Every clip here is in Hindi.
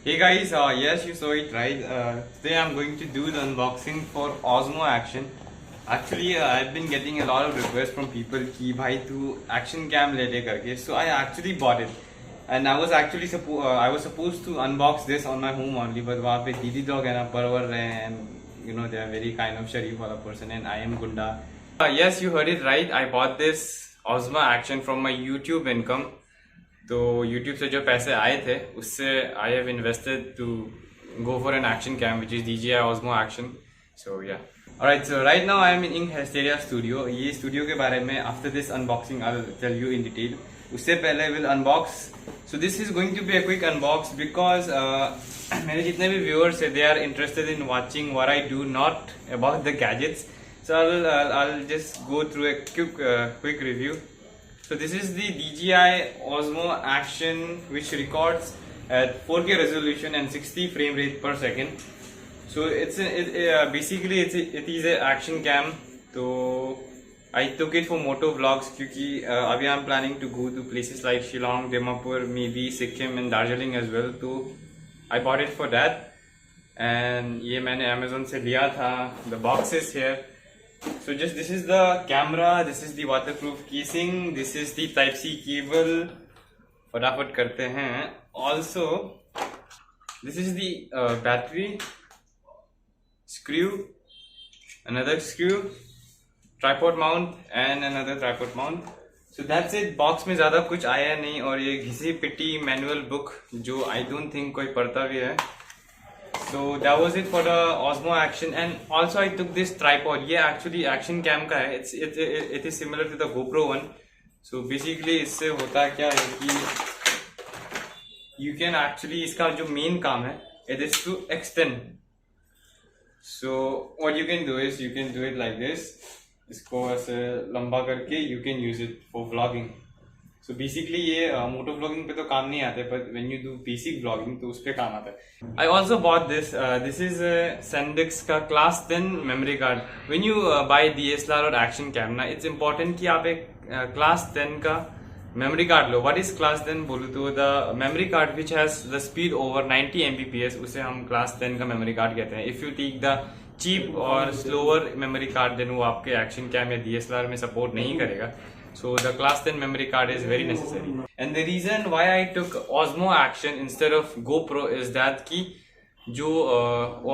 Hey guys, yes, you saw it right. Today I'm going to do the unboxing for Osmo Action. Actually, I've been getting a lot of requests from people कि भाई तू action cam ले ले करके. So I actually bought it, and I was actually I was supposed to unbox this on my home only, but वहाँ पे दीदी लोग है ना परवर रहे हैं, and you know they are very kind of sharif wala person, and I am Gunda. Yes, you heard it right. I bought this Osmo Action from my YouTube income. तो YouTube से जो पैसे आए थे उससे I have invested to go for an action cam which is DJI Osmo Action. So yeah alright, so right now I am in Hysteria studio. ये स्टूडियो के बारे में after this unboxing I will tell you in detail. उससे पहले will unbox. So this is going to be a quick unbox because मेरे जितने भी व्यूअर्स है they are interested in watching what I do, not about the gadgets. So I will just go through a quick review. So this is the DJI Osmo Action which records at 4K resolution and 60 frame rate per second. So basically it is a action cam. So I took it for moto vlogs क्योंकि अभी I'm planning to go to places like Shillong, Dimapur, maybe Sikkim and Darjeeling as well. So I bought it for that. And ये मैंने Amazon से लिया था. The box is here. So just this is the camera, this is the waterproof casing, this is the Type-C cable. फटाफट करते हैं. Also, this is the battery, screw, another screw, tripod mount and another tripod mount. So that's it. Box में ज़्यादा कुछ आया नहीं और ये घिसी पिटी मैनुअल बुक जो I don't think कोई पढ़ता भी है. So that was it for the Osmo Action, and also I took this tripod. ये actually action cam का है. It is similar to the GoPro one. So basically इससे होता क्या है कि you can actually इसका जो main काम है it is to extend. So what you can do is you can do it like this. इसको ऐसे लंबा करके you can use it for vlogging. So basically ये मोटो व्लॉगिंग पे तो काम नहीं आते, but when you do basic vlogging तो उस पे काम आता है. I also bought this. This is Sendix का Class 10 memory card. When you buy DSLR और action cam ना, it's important कि आप एक Class 10 का memory card low. What is Class 10 बोलूँ तो the memory card which has the speed over 90 Mbps उसे हम Class 10 का memory card कहते हैं. If you take the cheap और slower memory card then वो आपके action cam या DSLR में support नहीं करेगा. So the Class 10 memory card is very necessary. And the reason why I took Osmo Action instead of GoPro is that कि जो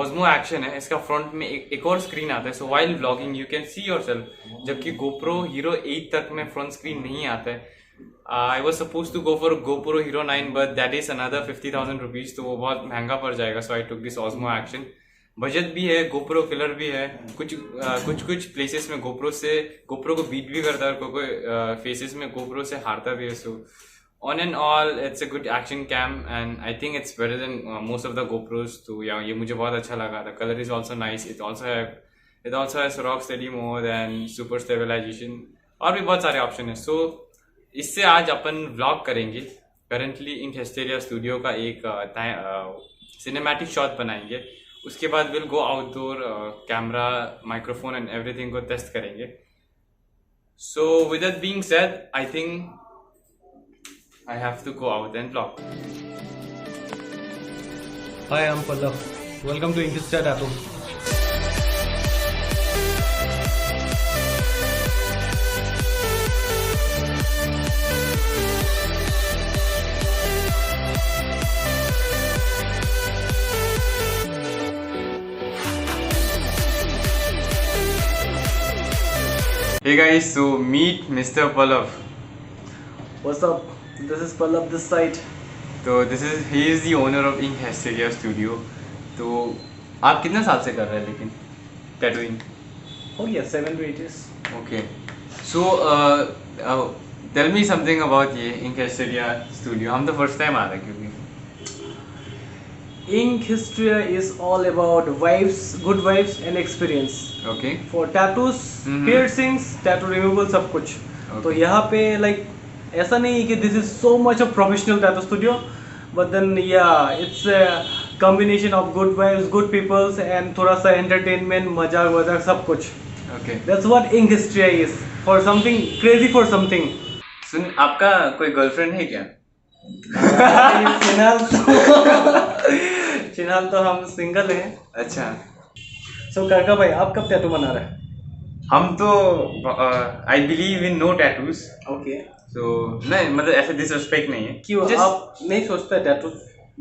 Osmo Action है इसका front में एक और screen आता है. So while vlogging you can see yourself. जबकि GoPro Hero 8 तक में front screen नहीं आता है. I was supposed to go for GoPro Hero 9 but that is another 50,000 rupees. तो वो बहुत महंगा पड़ जाएगा. So I took this Osmo Action. Budget भी है, GoPro किलर भी है. कुछ प्लेसेस में GoPro को बीट भी करता है और कोई फेसेस में GoPro से हारता भी है. So on and all it's a good action cam and I think it's better than most of the GoPros. तो ये मुझे बहुत अच्छा लगा. The colour is also nice. It also has rock steady mode and super stabilisation और भी बहुत सारे ऑप्शन है. सो इससे आज अपन व्लॉग करेंगे. करेंटली इन Hysteria स्टूडियो का एक सिनेमैटिक शॉट बनाएंगे. उसके बाद will go outdoor, camera, microphone and everything को टेस्ट करेंगे. So with that being said I think I have to go out and vlog. Hi, I'm Pallav. Welcome to English Chat Tattoo. Hey guys, so meet Mr. Pallav. What's up? This is Pallav this side. तो he is the owner of Ink Hysteria Studio. तो आप कितने साल से कर रहे हैं लेकिन tattooing? Oh yeah, 7 to 8 years. Okay. So tell me something about ये Ink Hysteria Studio. हम तो first time आ रहे हैं क्योंकि Ink Hysteria is all about vibes, good vibes and experience. Okay. For tattoos, piercings, tattoo removal सब कुछ. तो यहाँ पे like ऐसा नहीं है कि this is so much a professional tattoo studio, but then yeah, it's a combination of good vibes, good peoples and थोड़ा सा entertainment, मजाक सब कुछ. Okay. That's what Ink Hysteria is. For something crazy, for something. सुन, आपका कोई गर्लफ्रेंड है क्या? फिलहाल फिलहाल तो हम सिंगल हैं। अच्छा, सो काका भाई आप कब टैटू बना रहे हैं? हम तो I believe in no tattoos. Okay, तो नहीं, मतलब ऐसे डिसरिस्पेक्ट नहीं है। क्यों Just- आप नहीं सोचते टैटू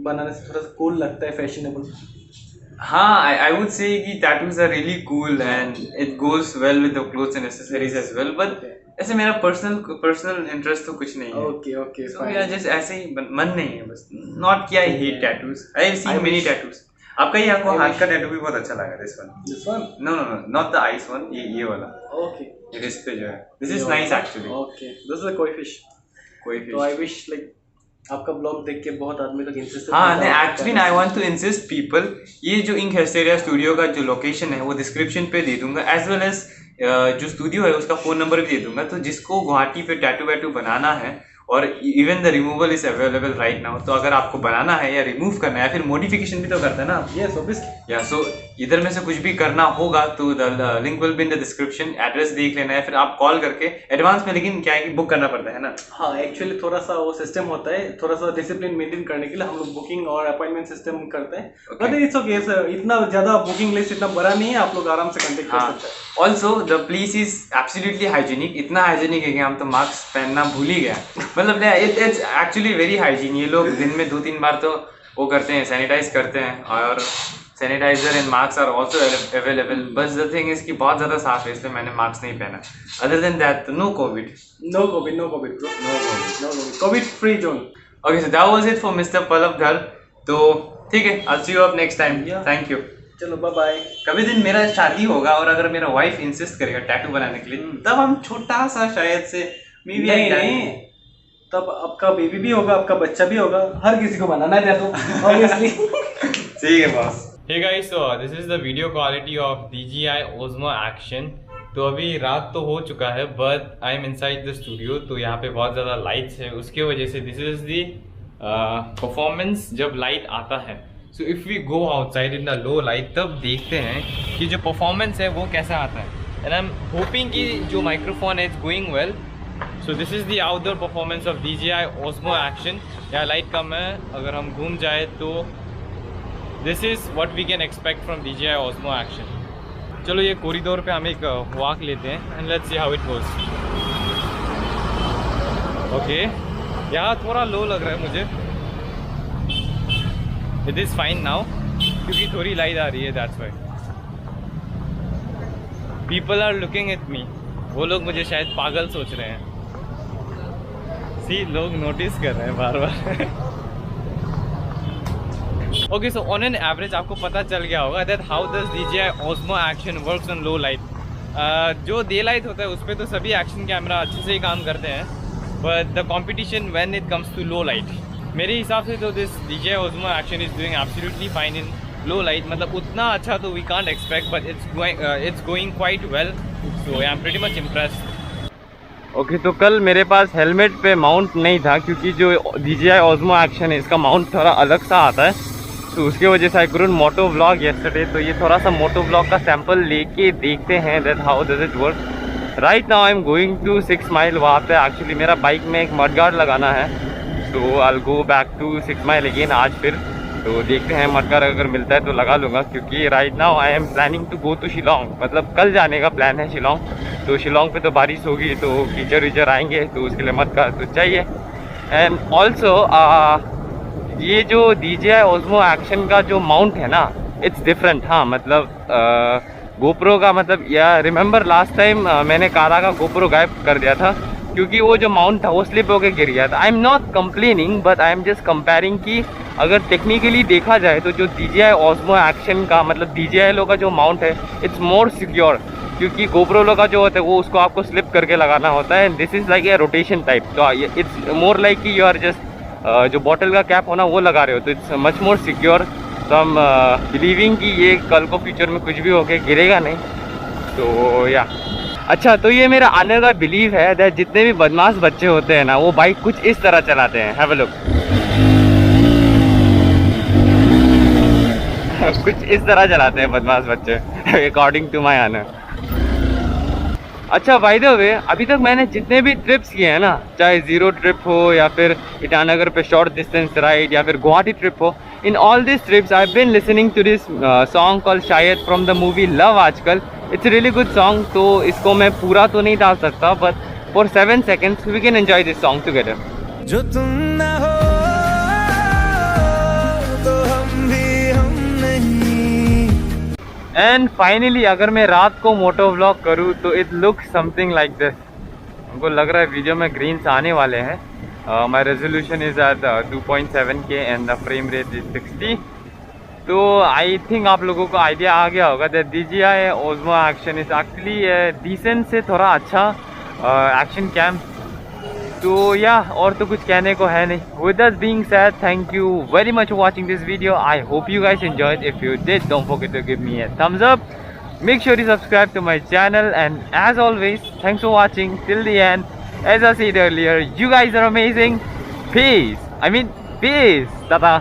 बनाने से थोड़ा सा कूल लगता है, फैशनेबल? हाँ, I would say कि tattoos are really cool and it goes well with the clothes and accessories as well, but ऐसे मेरा personal interest तो कुछ नहीं है। Okay okay So yeah, just ऐसे ही मन नहीं है बस। Not कि I hate tattoos. I have seen many tattoos. आपका ये आपको हाथ का टैटू भी बहुत अच्छा लगा, this one. This one? No, not the eyes one. ये वाला। ओके, ये wrist पे जो है। This is nice actually. Okay, this is कोई फिश। कोई तो आई विश लाइक आपका ब्लॉग देख के बहुत आदमी लोग इंटरेस्टेड। हाँ नहीं, actually I want to insist people, ये जो इंक हेस्टेरिया स्टूडियो का जो लोकेशन है वो डिस्क्रिप्शन पे दे दूंगा, एज वेल एज जो स्टूडियो है उसका फ़ोन नंबर भी दे दूंगा। तो जिसको गुवाहाटी पे टैटू वैटू बनाना है और even the removal is available right now, तो अगर आपको बनाना है या रिमूव करना है या फिर मॉडिफिकेशन भी तो करते हैं ना आप, यस ऑब्वियसली। या सो इधर में से कुछ भी करना होगा तो the link will be in the description. Address देख लेना है, फिर आप कॉल करके एडवांस में, लेकिन क्या है कि बुक करना पड़ता है ना। हाँ एक्चुअली थोड़ा सा वो सिस्टम होता है, थोड़ा सा डिसिप्लिन मेंटेन करने के लिए हम लोग बुकिंग और अपॉइंटमेंट सिस्टम करते हैं। बट इट्स ओके सर, इतना ज्यादा बुकिंग लिस्ट इतना बड़ा नहीं है, आप लोग आराम से कांटेक्ट कर सकते हैं। Also the place is absolutely hygienic, इतना हाइजीनिक है कि हम तो मास्क पहनना भूल ही गया। मतलब इट्स एक्चुअली वेरी हाइजीन। ये लोग दिन में 2-3 बार तो वो करते हैं, सैनिटाइज करते हैं, और sanitiser and mask are also available. बस द थिंग इज कि बहुत ज़्यादा साफ है, इसलिए मैंने मास्क नहीं पहना। Other than that no Covid, no Covid, no Covid bro, no Covid, no Covid, Covid free zone. Okay, so that was it for mister Pallav Dhar. तो ठीक है, I see you up next time. Thank you. चलो बाय बाय। कभी दिन मेरा शादी होगा और अगर मेरा वाइफ इंसिस्ट करेगा टैटू बनाने के लिए, तब हम छोटा सा शायद से नहीं, तब आपका बेबी भी होगा, आपका बच्चा भी होगा, हर किसी को बनाना है टैटू ऑब्वियसली। ठीक है boss. Hey guys, so this is the video quality of DJI Osmo Action। तो अभी रात तो हो चुका है, but I am inside the studio, तो यहाँ पे बहुत ज़्यादा लाइट्स है, उसके वजह से दिस इज दी परफॉर्मेंस जब लाइट आता है। So if we go outside in the low light, तब देखते हैं कि जो परफॉर्मेंस है वो कैसा आता है। एंड आई एम होपिंग कि जो माइक्रोफोन है is going well. So this is the outdoor performance of DJI Osmo Action। यहाँ लाइट कम है, अगर हम घूम जाए तो this is what we can expect from DJI Osmo Action। चलो ये कॉरिडोर पे हम एक वॉक लेते हैं and let's see how it goes. Okay, यहाँ थोड़ा लो लग रहा है मुझे। इट इज़ फाइन नाउ क्योंकि थोड़ी लाइट आ रही है, that's why. People are looking at me, वो लोग मुझे शायद पागल सोच रहे हैं। सी, लोग नोटिस कर रहे हैं बार बार। Okay, so on an average आपको पता चल गया होगा that how does DJI Osmo Action works on low light. जो डे लाइट होता है उस पर तो सभी एक्शन कैमरा अच्छे से ही काम करते हैं, but the competition when it comes to low light, मेरे हिसाब से तो this DJI Osmo Action is doing absolutely fine in low light. मतलब उतना अच्छा तो we can't expect, but it's going quite well, so I am pretty much impressed. Okay, तो कल मेरे पास हेलमेट पे माउंट नहीं था क्योंकि जो DJI Osmo Action है इसका माउंट थोड़ा अलग सा आता है, तो उसके वजह से I couldn't moto vlog yesterday. तो ये थोड़ा सा मोटो व्लॉग का सैंपल लेके देखते हैं that how does it work. Right now I am going to 6 mile. वहाँ पे एक्चुअली मेरा बाइक में एक मड गार्ड लगाना है, तो I will go back to 6 mile again आज फिर। तो देखते हैं मड गार्ड अगर मिलता है तो लगा लूँगा, क्योंकि right now I am planning to go to Shillong. मतलब कल जाने का प्लान है शिलोंग। तो शिलोंग पे तो बारिश होगी, तो कीचड़ वीचड़ आएंगे, तो उसके लिए मड गार्ड तो चाहिए। एंड ऑल्सो ये जो DJI Osmo Action का जो माउंट है ना, इट्स डिफरेंट। हाँ, मतलब GoPro का, मतलब या रिमेंबर लास्ट टाइम मैंने कारा का GoPro गायब कर दिया था क्योंकि वो जो माउंट था वो स्लिप होकर गिर गया था। I am not complaining, but I am just comparing कि अगर टेक्निकली देखा जाए तो जो DJI Osmo Action का, मतलब DJI लोग का जो माउंट है, इट्स मोर सिक्योर, क्योंकि GoPro लोग का जो होता है वो उसको आपको स्लिप करके लगाना होता है। This is like a rotation type, तो इट्स मोर लाइक कि यू आर जस्ट जो बॉटल का कैप होना वो लगा रहे हो, तो इट्स मच मोर सिक्योर। तो हम बिलीविंग कि ये कल को फ्यूचर में कुछ भी होके गिरेगा नहीं, तो या अच्छा। तो ये मेरा आने का बिलीव है दैट जितने भी बदमाश बच्चे होते हैं ना, वो बाइक कुछ इस तरह चलाते हैं। Have a look. कुछ इस तरह चलाते हैं बदमाश बच्चे, अकॉर्डिंग टू माई आनर। अच्छा बाय द वे, अभी तक मैंने जितने भी ट्रिप्स किए हैं ना, चाहे जीरो ट्रिप हो या फिर ईटानगर पे शॉर्ट डिस्टेंस राइड या फिर गुवाहाटी ट्रिप हो, in all this trips I have been listening to this song called Shayad from the movie Love Aajkal. It's really good song. तो इसको मैं पूरा तो नहीं डाल सकता, but for 7 seconds we can enjoy this song together. जो तुम ना हो तो हम भी हम नहीं. एंड फाइनली अगर मैं रात को मोटो व्लॉग करूँ तो it looks something like this. हमको लग रहा है वीडियो में ग्रीन्स आने वाले हैं. My resolution is at 2.7K and the frame rate is 60. तो आई थिंक आप लोगों को आइडिया आ गया होगा that DJI Osmo Action is actually decent से थोड़ा अच्छा एक्शन कैम. तो या और तो कुछ कहने को है नहीं. With that being said, thank you very much for watching this video. I hope you guys enjoyed. If you did, don't forget to give me a thumbs up. Make sure you subscribe to my channel, and as always, thanks for watching till the end. As I said earlier, you guys are amazing. Peace. Peace. Tata.